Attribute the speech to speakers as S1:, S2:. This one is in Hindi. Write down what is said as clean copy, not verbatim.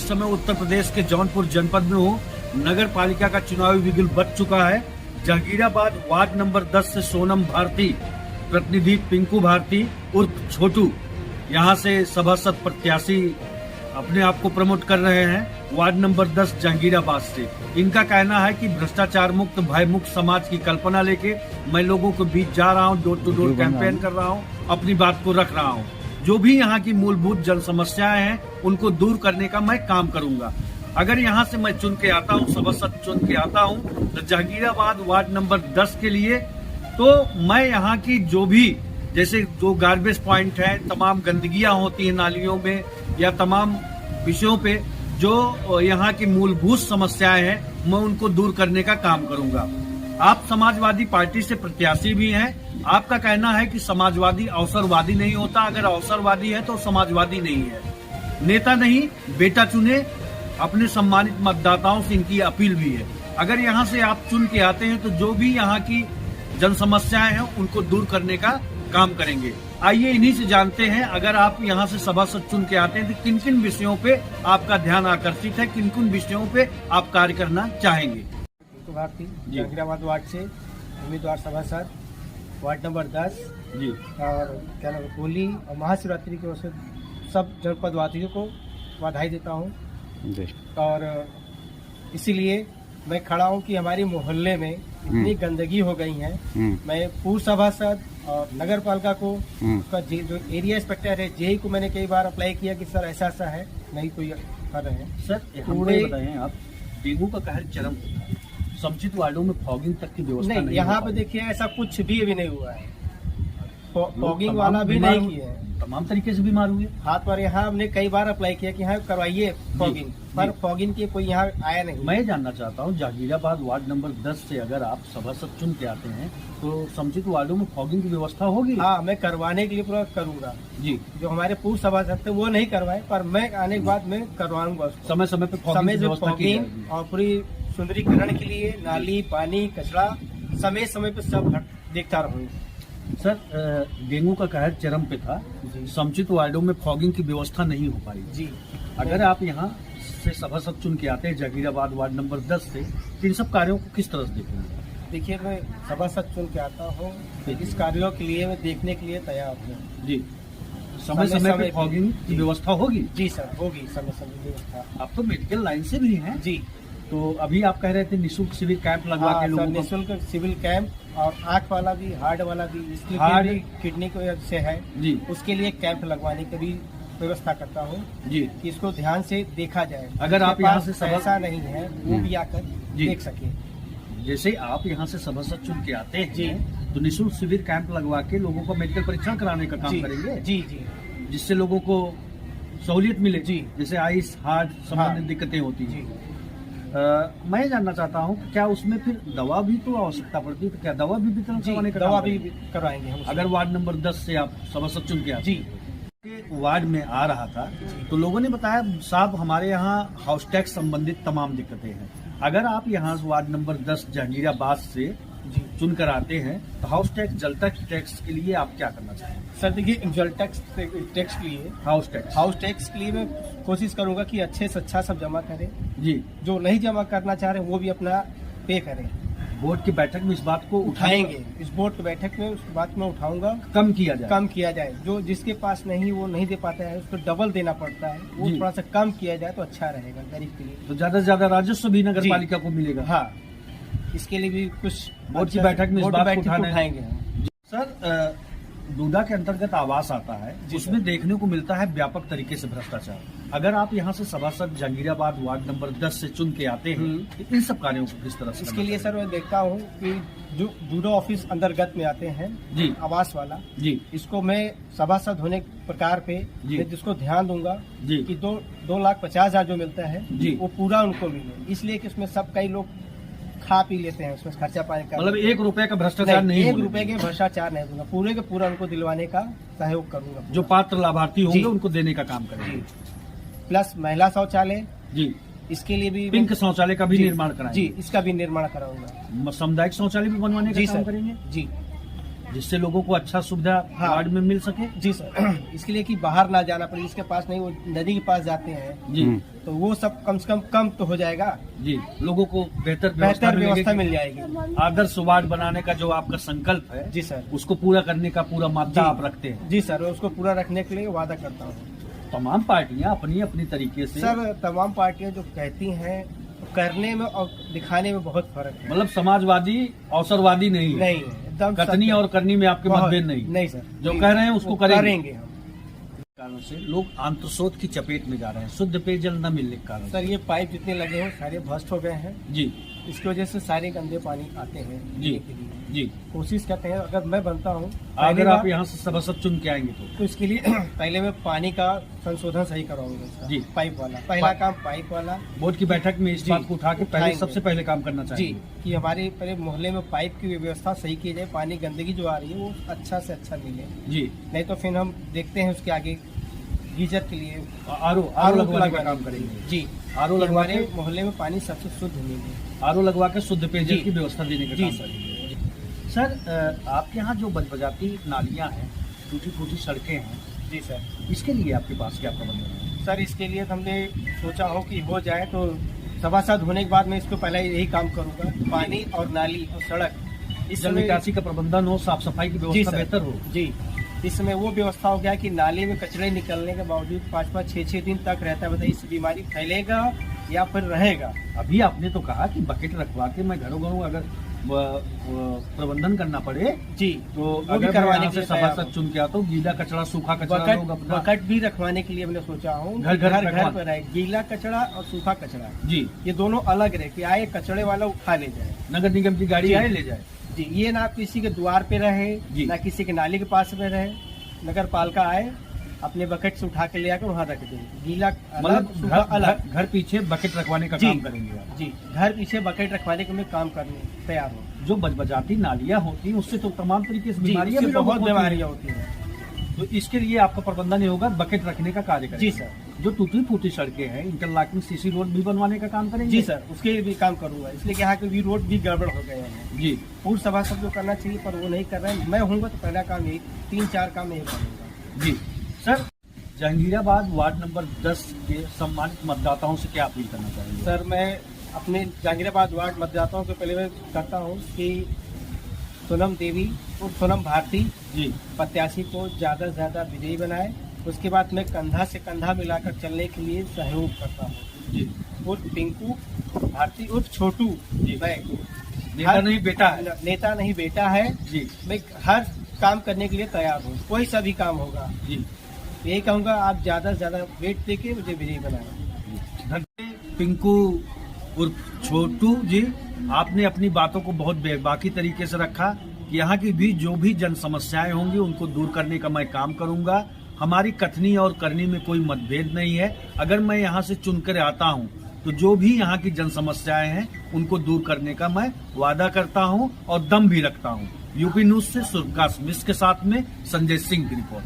S1: इस समय उत्तर प्रदेश के जौनपुर जनपद में हूँ। नगर पालिका का चुनावी बिगुल बज चुका है। जहांगीराबाद वार्ड नंबर 10 से सोनम भारती, प्रतिनिधि पिंकू भारती उर्फ छोटू, यहाँ से सभासद प्रत्याशी अपने आप को प्रमोट कर रहे हैं। वार्ड नंबर 10 जहांगीराबाद से इनका कहना है कि भ्रष्टाचार मुक्त, भय मुक्त समाज की कल्पना लेके मैं लोगों के बीच जा रहा हूँ, डोर टू डोर कैंपेन कर रहा हूँ, अपनी बात को रख रहा हूँ। जो भी यहाँ की मूलभूत जन समस्याएं हैं उनको दूर करने का मैं काम करूंगा। अगर यहाँ से मैं चुन के आता हूँ, सभासद चुन के आता हूँ तो जहांगीराबाद वार्ड नंबर 10 के लिए तो मैं यहाँ की जो भी, जैसे जो गार्बेज पॉइंट है, तमाम गंदगियां होती है नालियों में या तमाम विषयों पे जो यहाँ की मूलभूत समस्याएं हैं, मैं उनको दूर करने का काम करूंगा। आप समाजवादी पार्टी से प्रत्याशी भी हैं। आपका कहना है कि समाजवादी अवसरवादी नहीं होता, अगर अवसरवादी है तो समाजवादी नहीं है। नेता नहीं, बेटा चुने। अपने सम्मानित मतदाताओं से इनकी अपील भी है। अगर यहाँ से आप चुन के आते हैं तो जो भी यहाँ की जन समस्याएं हैं उनको दूर करने का काम करेंगे। आइए इन्हीं से जानते हैं, अगर आप यहाँ से सभासद चुन के आते हैं तो किन किन विषयों पे आपका ध्यान आकर्षित है, किन किन विषयों पे आप कार्य करना चाहेंगे।
S2: पिंकू भारती, जहांगीराबाद वार्ड से उम्मीदवार सभासद, वार्ड नंबर 10
S1: जी।
S2: और क्या नाम, होली और महाशिवरात्रि की ओर से सब जनपद वासियों को बधाई देता हूँ। और इसीलिए मैं खड़ा हूँ कि हमारे मोहल्ले में इतनी गंदगी हो गई है। मैं पूर्व सभासद और नगर पालिका को, उसका जो एरिया इंस्पेक्टर है जेई को मैंने कई बार अप्लाई किया कि सर ऐसा ऐसा है, नहीं कोई कर रहे हैं।
S1: सर हमें बताएं, आप डेंगू का कहर चरम होता है, समुचित वार्डों में फॉगिंग तक की व्यवस्था नहीं
S2: यहाँ पे देखिए ऐसा कुछ भी अभी नहीं हुआ है। फॉगिंग वाला भी नहीं किया है,
S1: तमाम तरीके से बीमार हुए।
S2: हाथ पर यहाँ हमने कई बार अप्लाई किया कि यहाँ करवाइए फॉगिंग, पर फॉगिंग की कोई यहाँ आया नहीं।
S1: मैं जानना चाहता हूँ, जहांगीराबाद वार्ड नंबर 10 से अगर आप सभासद चुन के आते हैं तो समुचित वार्डों में फॉगिंग की व्यवस्था होगी?
S2: हाँ, मैं करवाने के लिए पूरा करूंगा जी। जो हमारे पूर्व सभासद थे वो नहीं करवाए, पर मैं आने के बाद मैं करवाऊंगा।
S1: समय समय पे
S2: फॉगिंग और पूरी सुंदरीकरण के लिए नाली, पानी, कचरा समय समय पे सब देखता रहूंगा।
S1: सर डेंगू का कहर चरम पे था, समुचित वार्डों में फॉगिंग की व्यवस्था नहीं हो पाई जी। अगर आप यहाँ से सभासद चुन के आते हैं जहांगीराबाद वार्ड नंबर 10 से, तो इन सब कार्यों को किस तरह से देखेंगे?
S2: देखिए, मैं सभासद चुन के आता हूँ, इस कार्यों के लिए मैं देखने के लिए तैयार हूँ जी।
S1: समय समय पे फॉगिंग की व्यवस्था होगी?
S2: जी सर, होगी समय समय व्यवस्था।
S1: आप तो मेडिकल लाइन से भी हैं
S2: जी।
S1: तो अभी आप कह रहे थे निःशुल्क सिविल कैंप लगवा के लोगों को?
S2: निःशुल्क सिविल कैंप, और आँख वाला भी, हार्ट वाला भी, इसकी किडनी को से है जी, उसके लिए कैंप लगवाने की भी व्यवस्था करता हूँ जी, कि इसको ध्यान से देखा जाए।
S1: अगर आप यहाँ से
S2: पैसा नहीं है वो भी आकर देख सके।
S1: जैसे आप यहाँ से सभासद चुन के आते हैं जी, तो निःशुल्क शिविर कैंप लगवा के लोगों को मेडिकल परीक्षण कराने का काम करेंगे जी जी, जिससे लोगों को सहूलियत मिले जी, जैसे आइस, हार्ट संबंधित दिक्कतें होती जी। मैं जानना चाहता हूँ क्या उसमें फिर दवा भी तो आवश्यकता पड़ती है, तो क्या दवा भी वितरण करवाने का? दवा भी करवाएंगे हम, अगर वार्ड नंबर 10 से आप सभासद चुन के आए जी। वार्ड में आ रहा था तो लोगों ने बताया साहब हमारे यहाँ हाउस टैक्स संबंधित तमाम दिक्कतें हैं। अगर आप यहाँ वार्ड नंबर 10 जहांगीराबाद से चुन कर आते हैं तो हाउस टैक्स, जल टैक्स के लिए आप क्या करना चाहेंगे?
S2: सर देखिए, जल टैक्स के लिए, हाउस टैक्स के लिए मैं कोशिश करूंगा कि अच्छे से अच्छा सब जमा करें जी। जो नहीं जमा करना चाह रहे वो भी अपना पे करें।
S1: बोर्ड की बैठक में इस बात को
S2: उठाएंगे, इस बोर्ड की बैठक में उस बात में उठाऊंगा।
S1: कम किया जाए। जो
S2: जिसके पास नहीं वो नहीं दे पाता है, उसको डबल देना पड़ता है, वो थोड़ा सा कम किया जाए तो अच्छा रहेगा गरीब के लिए।
S1: तो ज्यादा से ज्यादा राजस्व भी नगर पालिका को मिलेगा।
S2: हाँ, इसके लिए भी कुछ
S1: बोर्ड की बैठक में इस बात को
S2: उठाएंगे।
S1: सर डूडा के अंतर्गत आवास आता है, उसमें देखने को मिलता है व्यापक तरीके से भ्रष्टाचार। अगर आप यहाँ से सभासद जहांगीराबाद वार्ड नंबर 10 से चुन के आते हैं तो इन सब कार्यों को किस तरह से?
S2: इसके लिए सर मैं देखता हूँ कि जो डूडा ऑफिस अंतर्गत में आते हैं जी, आवास वाला जी, इसको मैं सभासद होने के प्रकार पे जिसको ध्यान दूंगा जी कि 2,50,000 जो मिलता है जी वो पूरा उनको मिले। इसलिए कि उसमें सब कई लोग खा पी लेते हैं, उसमें खर्चा पानी का, मतलब
S1: 1 रुपए का भ्रष्टाचार नहीं,
S2: 1 रुपए के भ्रष्टाचार नहीं दूंगा, पूरे के पूरा उनको दिलवाने का सहयोग करूंगा।
S1: जो पात्र लाभार्थी होंगे उनको देने का काम करेंगे।
S2: प्लस महिला शौचालय जी, इसके लिए भी
S1: पिंक शौचालय का भी निर्माण कराएंगे
S2: जी, इसका भी निर्माण कराऊंगा।
S1: सामुदायिक शौचालय भी बनवाने का काम करेंगे जी। जिससे लोगों को अच्छा सुविधा
S2: हाँ।
S1: वार्ड में मिल सके।
S2: जी सर, इसके लिए कि बाहर ना जाना पड़े, जिसके पास नहीं वो नदी के पास जाते हैं
S1: जी
S2: तो वो सब कम से कम तो हो जाएगा,
S1: जी, लोगों को बेहतर
S2: बेहतर व्यवस्था
S1: मिलेगी।
S2: मिल जाएगी।
S1: आदर्श वार्ड बनाने का जो आपका संकल्प है
S2: जी सर,
S1: उसको पूरा करने का पूरा मादा
S2: जी।
S1: आप रखते हैं।
S2: जी सर, उसको पूरा रखने के लिए वादा करता हूँ।
S1: तमाम पार्टियां अपनी अपनी तरीके से,
S2: सर तमाम पार्टियां जो कहती हैं करने में और दिखाने में बहुत फर्क है।
S1: मतलब समाजवादी अवसरवादी नहीं है।
S2: नहीं है, एकदम
S1: कथनी
S2: सत्य।
S1: और करनी में आपके
S2: बहुत-
S1: मतभेद नहीं।
S2: नहीं सर,
S1: जो
S2: नहीं,
S1: कह रहे हैं उसको
S2: वो
S1: करेंगे
S2: हम।
S1: कारणों से लोग आंतशोथ की चपेट में जा रहे हैं, शुद्ध पेयजल न मिलने के कारण।
S2: सर ये पाइप जितने लगे हैं सारे भ्रष्ट हो गए हैं,
S1: जी
S2: इसकी वजह से सारे गंदे पानी आते हैं
S1: जी
S2: पीने के लिए।
S1: जी,
S2: कोशिश करते हैं, अगर मैं बनता हूँ
S1: अगर आप यहाँ से सभासद चुन के आएंगे
S2: तो इसके लिए पहले मैं पानी का संशोधन सही कराऊंगा इसका।
S1: जी।
S2: पाइप वाला पहला काम, पाइप वाला।
S1: बोर्ड की बैठक में इस
S2: जी,
S1: बात को उठा के पहले
S2: उठाएंगे।
S1: सबसे पहले काम करना
S2: जी,
S1: चाहिए।
S2: कि हमारे पहले मोहल्ले में पाइप की व्यवस्था सही की जाए, पानी गंदगी जो आ रही है वो अच्छा से अच्छा मिले,
S1: जी,
S2: नहीं तो फिर हम देखते हैं उसके आगे गीजर के लिए
S1: आरओ लगवाने का काम करेंगे।
S2: जी,
S1: आरओ
S2: कि
S1: लगवा
S2: हमारे
S1: के
S2: मोहल्ले में पानी सबसे शुद्ध मिले।
S1: आरओ लगवा के शुद्ध पेयजल
S2: जी।
S1: की व्यवस्था देने का
S2: जी,
S1: काम
S2: सर।
S1: करेंगे। सर आपके यहाँ जो बजबजाती नालियाँ हैं, टूटी फूटी सड़कें हैं,
S2: जी सर।
S1: इसके लिए आपके पास क्या प्रबंध है?
S2: सर इसके लिए हमने सोचा हो कि हो जाए तो सभासद होने के बाद मैं इसको पहले यही काम करूंगा, पानी और नाली और सड़क इस
S1: जल
S2: समय।
S1: निकासी का प्रबंधन हो, साफ सफाई की
S2: जी
S1: व्यवस्था
S2: सर,
S1: बेहतर हो।
S2: जी, इस समय वो व्यवस्था हो गया कि नाले में कचरे निकलने के बावजूद 5-5, 6-6 दिन तक रहता है। बताइए इससे बीमारी फैलेगा या फिर रहेगा?
S1: अभी आपने तो कहा कि बकेट रखवा के मैं घरों घरों अगर प्रबंधन करना पड़े
S2: जी,
S1: तो
S2: वो भी
S1: अगर
S2: करवाने
S1: मैं
S2: के
S1: से
S2: लिए तैयार
S1: सभासद
S2: हूं।
S1: चुन के आता हूँ, गीला कचरा सूखा कचरा लोग अपना
S2: बकेट भी रखवाने के लिए हमने सोचा हूँ।
S1: घर घर
S2: घर
S1: रखवा-
S2: पर रहे गीला कचरा और सूखा कचरा,
S1: जी,
S2: ये दोनों अलग रहे कि आए कचरे वाला उठा ले जाए।
S1: नगर निगम की गाड़ी
S2: जी।
S1: आए ले जाए।
S2: जी, ये ना किसी के द्वार पे रहे,
S1: जी।
S2: ना किसी के नाली के पास में रहे, नगर पालिका आए अपने बकेट से उठा के ले आकर वहाँ रख दे। गीला अलग,
S1: मतलब
S2: सूखा अलग।
S1: घर पीछे बकेट रखवाने का
S2: जी।
S1: काम करेंगे आप।
S2: जी, घर पीछे बकेट रखवाने के लिए काम करने तैयार हो।
S1: जो बजबजाती नालियाँ होती हैं उससे तो तमाम तरीके से
S2: जी,
S1: बीमारियां
S2: इससे
S1: भी लोगों
S2: बहुत
S1: को होती हैं।
S2: बीमारियाँ होती हैं।
S1: तो इसके लिए आपका प्रबंधन ये होगा, बकेट रखने का कार्य करेंगे।
S2: जी सर,
S1: जो टूटी फूटी सड़कें हैं, इंटरलॉकिंग सीसी रोड भी बनवाने का काम करेंगे।
S2: जी सर, उसके लिए भी काम करूंगा। इसलिए कि यहाँ के भी रोड भी गड़बड़ हो गए हैं।
S1: जी
S2: पूर्व सभा सब जो करना चाहिए पर वो नहीं कर रहे हैं। मैं हूँगा तो पहला काम यही, 3-4 काम यही करूँगा।
S1: जी सर, जहांगीराबाद वार्ड नंबर 10 के सम्मानित मतदाताओं से क्या अपील करना चाहेंगे?
S2: सर मैं अपने जहांगीराबाद वार्ड मतदाताओं को पहले मैं करता हूँ कि सोनम देवी और सोनम भारती
S1: जी
S2: प्रत्याशी को ज़्यादा से ज़्यादा विजयी बनाए। उसके बाद मैं कंधा से कंधा मिलाकर चलने के लिए सहयोग करता हूँ।
S1: जी,
S2: और पिंकू भारती और छोटू
S1: जी।
S2: मैं
S1: नेता नहीं बेटा है।
S2: नेता नहीं बेटा है।
S1: जी
S2: मैं हर काम करने के लिए तैयार हूँ, कोई सा भी काम होगा।
S1: जी,
S2: यही कहूँगा आप ज़्यादा से ज़्यादा वेट देके मुझे विजयी बनाएं।
S1: धन्यवाद। पिंकू उर्फ छोटू जी, आपने अपनी बातों को बहुत बेबाकी तरीके से रखा कि यहाँ की भी जो भी जन समस्याएं होंगी उनको दूर करने का मैं काम करूंगा। हमारी कथनी और करनी में कोई मतभेद नहीं है। अगर मैं यहाँ से चुनकर आता हूँ तो जो भी यहाँ की जन समस्याएं हैं उनको दूर करने का मैं वादा करता हूँ और दम भी रखता हूँ। यूपी न्यूज से सूर्यप्रकाश मिश्र के साथ में संजय सिंह की रिपोर्ट।